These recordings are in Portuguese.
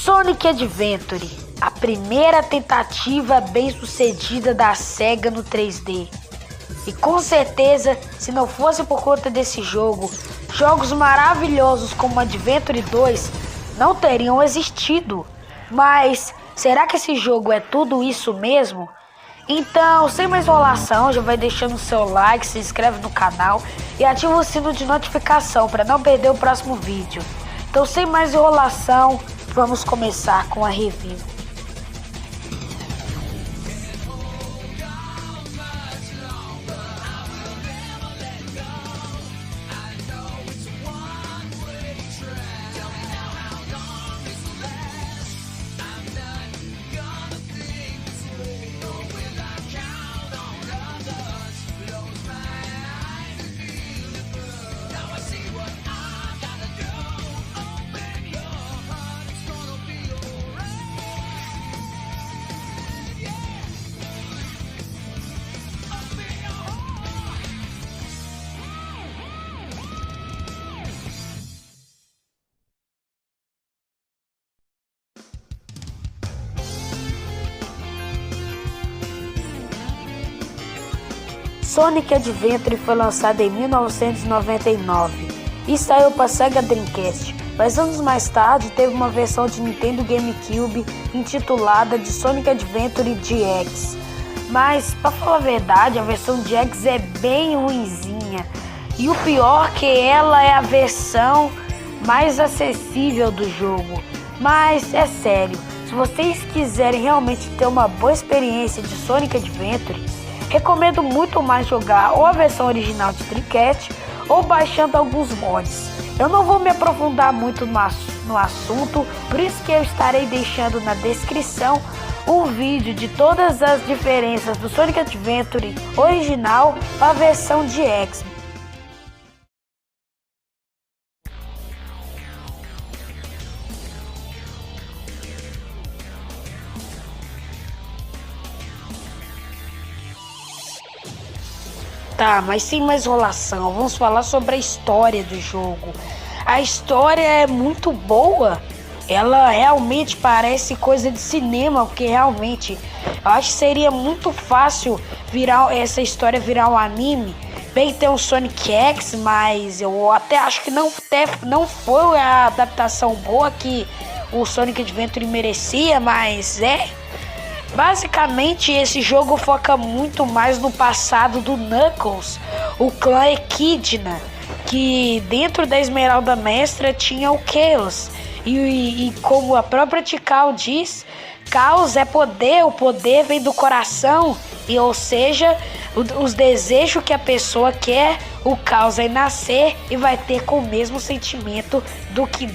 Sonic Adventure, a primeira tentativa bem-sucedida da SEGA no 3D. E com certeza, se não fosse por conta desse jogo, jogos maravilhosos como Adventure 2 não teriam existido. Mas será que esse jogo é tudo isso mesmo? Então, sem mais enrolação, já vai deixando o seu like, se inscreve no canal e ativa o sino de notificação para não perder o próximo vídeo. Então, sem mais enrolação, vamos começar com a review. Sonic Adventure foi lançado em 1999 e saiu para Sega Dreamcast, mas anos mais tarde teve uma versão de Nintendo GameCube intitulada de Sonic Adventure DX. Mas, para falar a verdade, a versão DX é bem ruinzinha, e o pior que ela é a versão mais acessível do jogo. Mas é sério, se vocês quiserem realmente ter uma boa experiência de Sonic Adventure, recomendo muito mais jogar ou a versão original de Dreamcast ou baixando alguns mods. Eu não vou me aprofundar muito no assunto, por isso que eu estarei deixando na descrição um vídeo de todas as diferenças do Sonic Adventure original para a versão DX. Tá, mas sem mais enrolação, vamos falar sobre a história do jogo. A história é muito boa, ela realmente parece coisa de cinema, porque realmente eu acho que seria muito fácil essa história virar um anime. Bem, tem o Sonic X, mas eu até acho que não foi a adaptação boa que o Sonic Adventure merecia, mas basicamente, esse jogo foca muito mais no passado do Knuckles, o clã Equidna, que dentro da Esmeralda Mestra tinha o Chaos. E como a própria Tikal diz, Caos é poder, o poder vem do coração, e ou seja, os desejos que a pessoa quer, o caos vai nascer e vai ter com o mesmo sentimento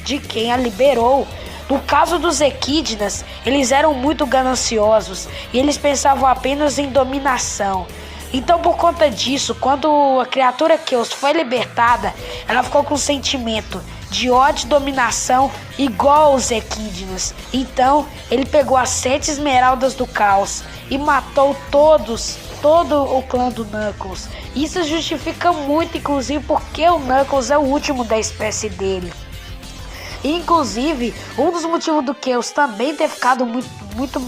de quem a liberou. No caso dos Equidnas, eles eram muito gananciosos e eles pensavam apenas em dominação. Então, por conta disso, quando a criatura Chaos foi libertada, ela ficou com um sentimento de ódio e dominação igual aos Equidnas. Então, ele pegou as 7 esmeraldas do caos e matou todo o clã do Knuckles. Isso justifica muito, inclusive, porque o Knuckles é o último da espécie dele. Inclusive, um dos motivos do Chaos também ter ficado muito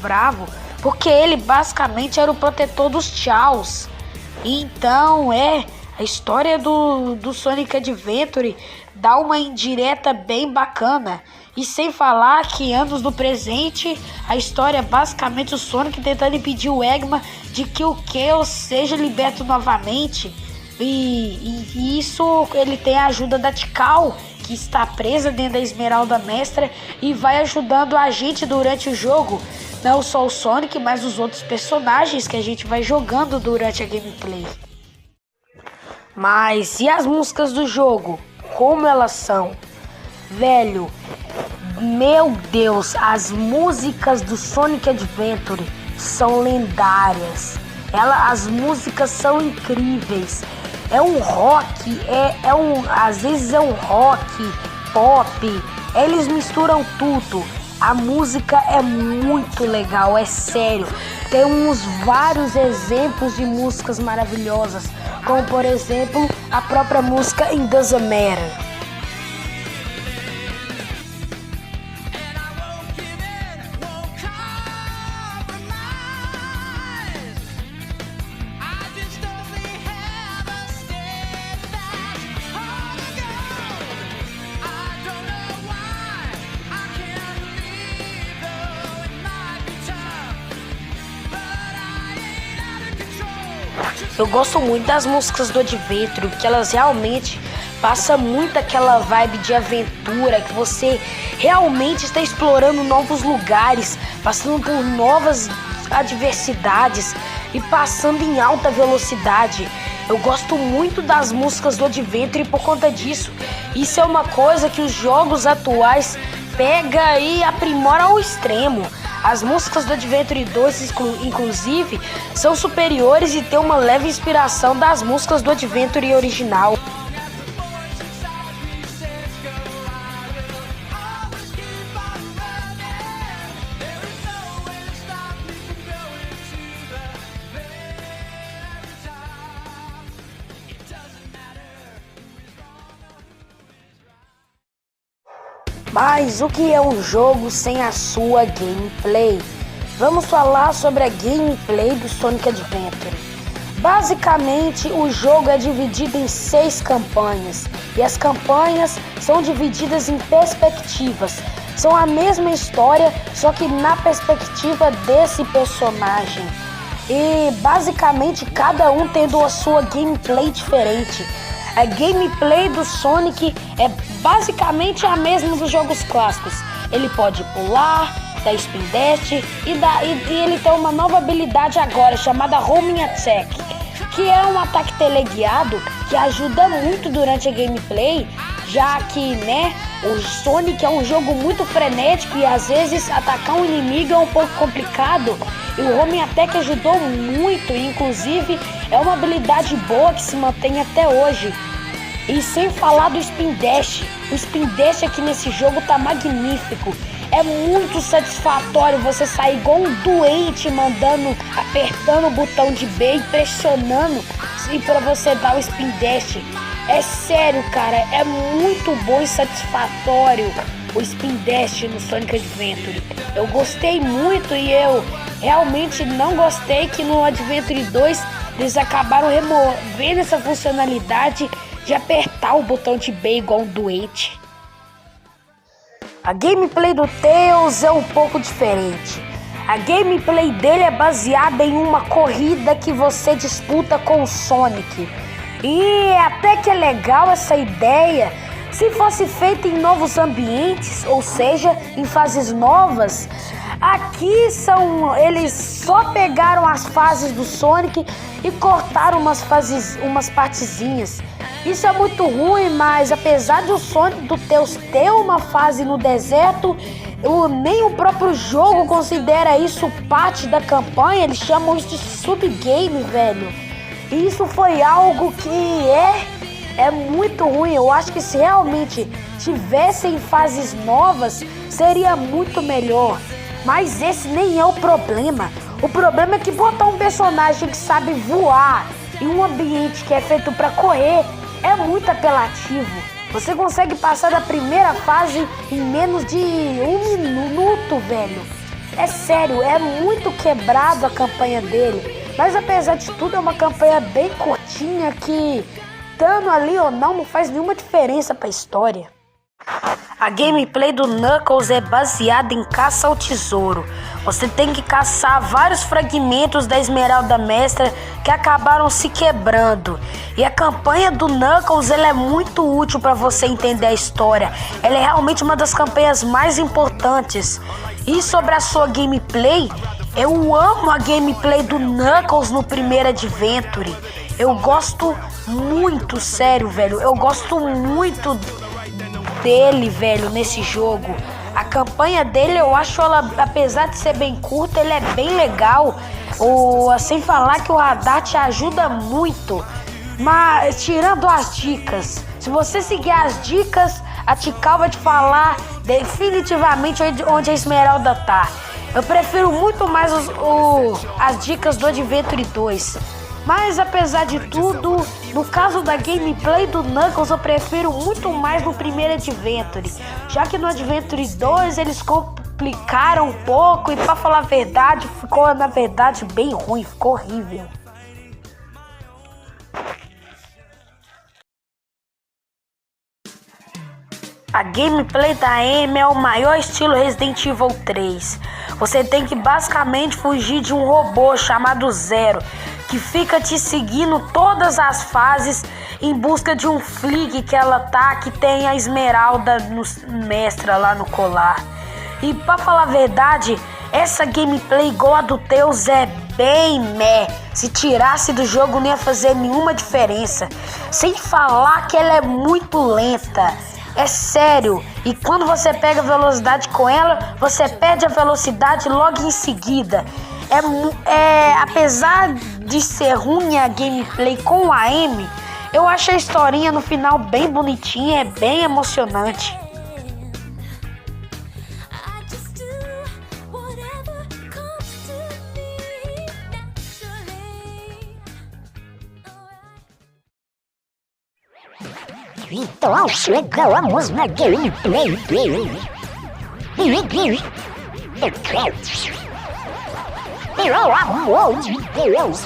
bravo, porque ele basicamente era o protetor dos Chaos. Então, a história do Sonic Adventure dá uma indireta bem bacana. E sem falar que anos do presente, a história é basicamente o Sonic tentando impedir o Eggman de que o Chaos seja liberto novamente. E isso ele tem a ajuda da Tikal, que está presa dentro da Esmeralda Mestra e vai ajudando a gente durante o jogo. Não só o Sonic, mas os outros personagens que a gente vai jogando durante a gameplay. Mas e as músicas do jogo? Como elas são? Velho, meu Deus, as músicas do Sonic Adventure são lendárias. As músicas são incríveis. É um rock, às vezes é um rock, pop, eles misturam tudo. A música é muito legal, é sério. Temos vários exemplos de músicas maravilhosas, como por exemplo a própria música It Doesn't Matter. Eu gosto muito das músicas do Adventure, porque elas realmente passam muito aquela vibe de aventura, que você realmente está explorando novos lugares, passando por novas adversidades e passando em alta velocidade. Eu gosto muito das músicas do Adventure por conta disso. Isso é uma coisa que os jogos atuais pega e aprimora ao extremo. As músicas do Adventure 2, inclusive, são superiores e têm uma leve inspiração das músicas do Adventure original. Mas o que é um jogo sem a sua gameplay? Vamos falar sobre a gameplay do Sonic Adventure. Basicamente, o jogo é dividido em 6 campanhas, e as campanhas são divididas em perspectivas. São a mesma história, só que na perspectiva desse personagem. E basicamente cada um tendo a sua gameplay diferente. A gameplay do Sonic é basicamente a mesma dos jogos clássicos. Ele pode pular, dar spin dash e ele tem uma nova habilidade agora chamada Homing Attack, que é um ataque teleguiado que ajuda muito durante a gameplay, já que, o Sonic é um jogo muito frenético e às vezes atacar um inimigo é um pouco complicado. E o Homing Attack ajudou muito, e inclusive é uma habilidade boa que se mantém até hoje. E sem falar do Spin Dash. O Spin Dash aqui nesse jogo tá magnífico. É muito satisfatório você sair igual um doente apertando o botão de B e pressionando para você dar o Spin Dash. É sério, cara, é muito bom e satisfatório o Spin Dash no Sonic Adventure. Eu gostei muito e eu realmente não gostei que no Adventure 2 eles acabaram removendo essa funcionalidade de apertar o botão de B igual um doente. A gameplay do Tails é um pouco diferente. A gameplay dele é baseada em uma corrida que você disputa com o Sonic. E até que é legal essa ideia se fosse feita em novos ambientes, ou seja, em fases novas. Aqui eles só pegaram as fases do Sonic e cortaram umas partezinhas. Isso é muito ruim, mas apesar do Sonic do Tails ter uma fase no deserto, nem o próprio jogo considera isso parte da campanha. Eles chamam isso de subgame, velho. E isso foi algo que é muito ruim. Eu acho que se realmente tivessem fases novas, seria muito melhor. Mas esse nem é o problema. O problema é que botar um personagem que sabe voar em um ambiente que é feito para correr é muito apelativo. Você consegue passar da primeira fase em menos de 1 minuto, velho. É sério, é muito quebrado a campanha dele. Mas apesar de tudo, é uma campanha bem curtinha que, estando ali ou não faz nenhuma diferença pra história. A gameplay do Knuckles é baseada em caça ao tesouro. Você tem que caçar vários fragmentos da Esmeralda Mestra que acabaram se quebrando. E a campanha do Knuckles ela é muito útil para você entender a história. Ela é realmente uma das campanhas mais importantes. E sobre a sua gameplay, eu amo a gameplay do Knuckles no primeiro Adventure. Eu gosto muito, sério, velho. Eu gosto muito dele, velho, nesse jogo. A campanha dele, eu acho ela, apesar de ser bem curta, ele é bem legal. Sem falar que o radar te ajuda muito. Mas tirando as dicas, se você seguir as dicas, a Tikal vai te falar definitivamente onde a Esmeralda tá. Eu prefiro muito mais as dicas do Adventure 2. Mas apesar de tudo, no caso da gameplay do Knuckles, eu prefiro muito mais no primeiro Adventure. Já que no Adventure 2 eles complicaram um pouco e pra falar a verdade, ficou na verdade bem ruim, ficou horrível. A gameplay da Amy é o maior estilo Resident Evil 3. Você tem que basicamente fugir de um robô chamado Zero, que fica te seguindo todas as fases em busca de um flick que ela tá, que tem a esmeralda mestra lá no colar. E pra falar a verdade, essa gameplay igual a do Teus é bem meh. Se tirasse do jogo não ia fazer nenhuma diferença. Sem falar que ela é muito lenta. É sério. E quando você pega velocidade com ela, você perde a velocidade logo em seguida. Apesar de ser ruim a gameplay com a AM, eu acho a historinha no final bem bonitinha, é bem emocionante. Então chegamos na gameplay dele. Pelo amor de Deus,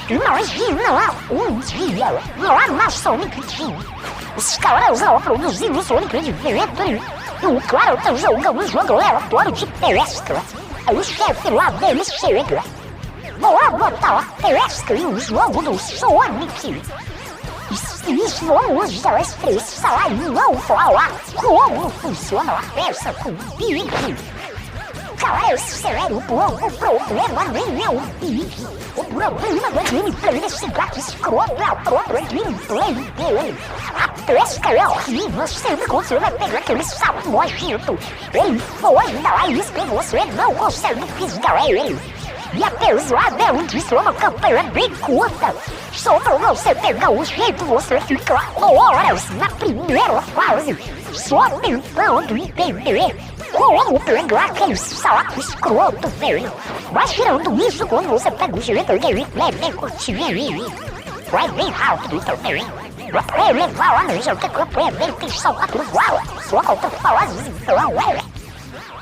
imagina um dia lá na Sonic Team os caras vão produzir o Sonic Adventure. E claro, estão jogando um jogo aleatório de terrestre. Aí o chefe lá deles chega. Vou botar lá terrestre no jogo do Sonic. Isso vamos já expressar e não falar como funciona a peça com o Big. Cara, sério, o problema nem é o Big. O problema da gameplay desse gato escroto é a própria gameplay dele. A pesca é horrível, você não consegue pegar aquele sapo nojento. Ele foge da raiz que você não consegue fisgar ele. E apesar dela disso, é uma campanha bem curta. Só pra você pegar o jeito, você fica horas na primeira fase, só tentando entender como pegar aquele sapo escroto, velho. Mas tirando isso, quando você pega o jeito, ele é bem curtinho. Vai bem rápido também. Pra levar lá no jogo, que a campanha dele tem só 4 valas. Só falta falar então,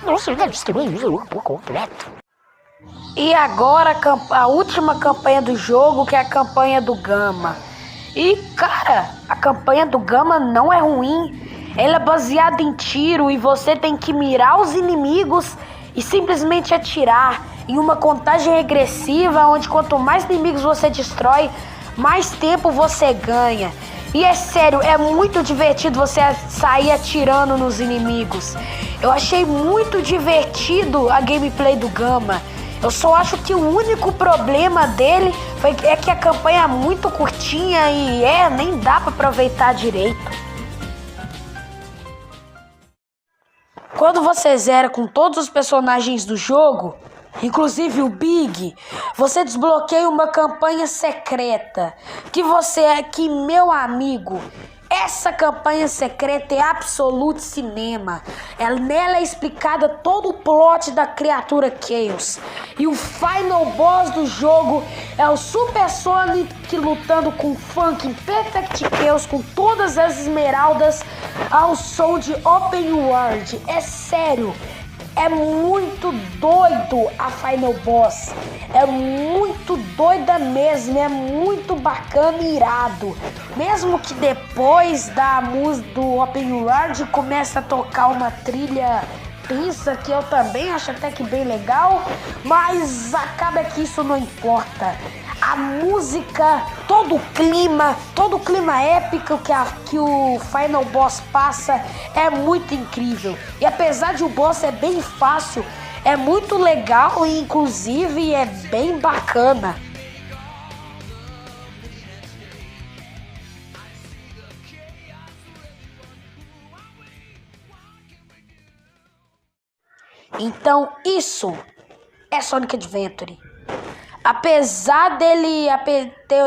não se deve destruir o jogo por completo. E agora a última campanha do jogo, que é a campanha do Gama. E cara, a campanha do Gama não é ruim. Ela é baseada em tiro e você tem que mirar os inimigos e simplesmente atirar em uma contagem regressiva, onde quanto mais inimigos você destrói, mais tempo você ganha. E é sério, é muito divertido você sair atirando nos inimigos. Eu achei muito divertido a gameplay do Gama. Eu só acho que o único problema dele é que a campanha é muito curtinha e nem dá pra aproveitar direito. Quando você zera com todos os personagens do jogo, inclusive o Big, você desbloqueia uma campanha secreta. Que meu amigo, essa campanha secreta é Absolute Cinema. Nela é explicada todo o plot da criatura Chaos. E o final boss do jogo é o Super Sonic lutando com Funk Perfect Chaos com todas as esmeraldas ao som de Open World. É sério. É muito doido a Final Boss. É muito doida mesmo. É muito bacana e irado. Mesmo que depois da música do Open World começa a tocar uma trilha tensa, que eu também acho até que bem legal, mas acaba que isso não importa. A música, todo o clima épico que o Final Boss passa é muito incrível. E apesar de o boss ser bem fácil, é muito legal e inclusive é bem bacana. Então isso é Sonic Adventure. Apesar dele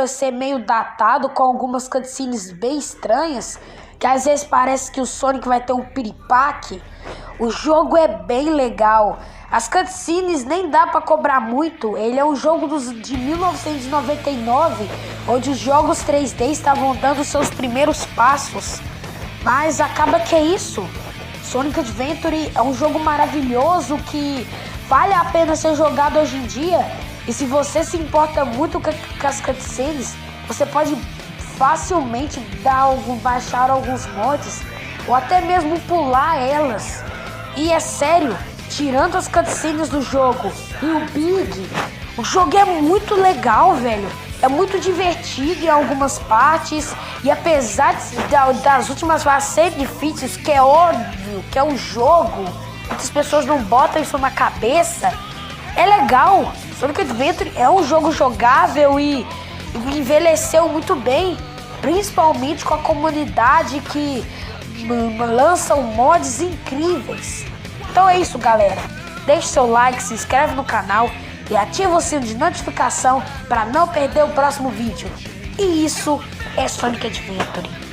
ser meio datado, com algumas cutscenes bem estranhas, que às vezes parece que o Sonic vai ter um piripaque, o jogo é bem legal. As cutscenes nem dá pra cobrar muito. Ele é um jogo de 1999, onde os jogos 3D estavam dando seus primeiros passos. Mas acaba que é isso. Sonic Adventure é um jogo maravilhoso que vale a pena ser jogado hoje em dia. E se você se importa muito com as cutscenes, você pode facilmente baixar alguns mods ou até mesmo pular elas. E é sério, tirando as cutscenes do jogo e o Big, O jogo é muito legal, velho. É muito divertido em algumas partes. E apesar das últimas fases serem difíceis, que é óbvio que é um jogo, muitas pessoas não botam isso na cabeça. É legal. Sonic Adventure é um jogo jogável e envelheceu muito bem. Principalmente com a comunidade que lançam mods incríveis. Então é isso, galera. Deixe seu like, se inscreve no canal e ativa o sino de notificação para não perder o próximo vídeo. E isso é Sonic Adventure.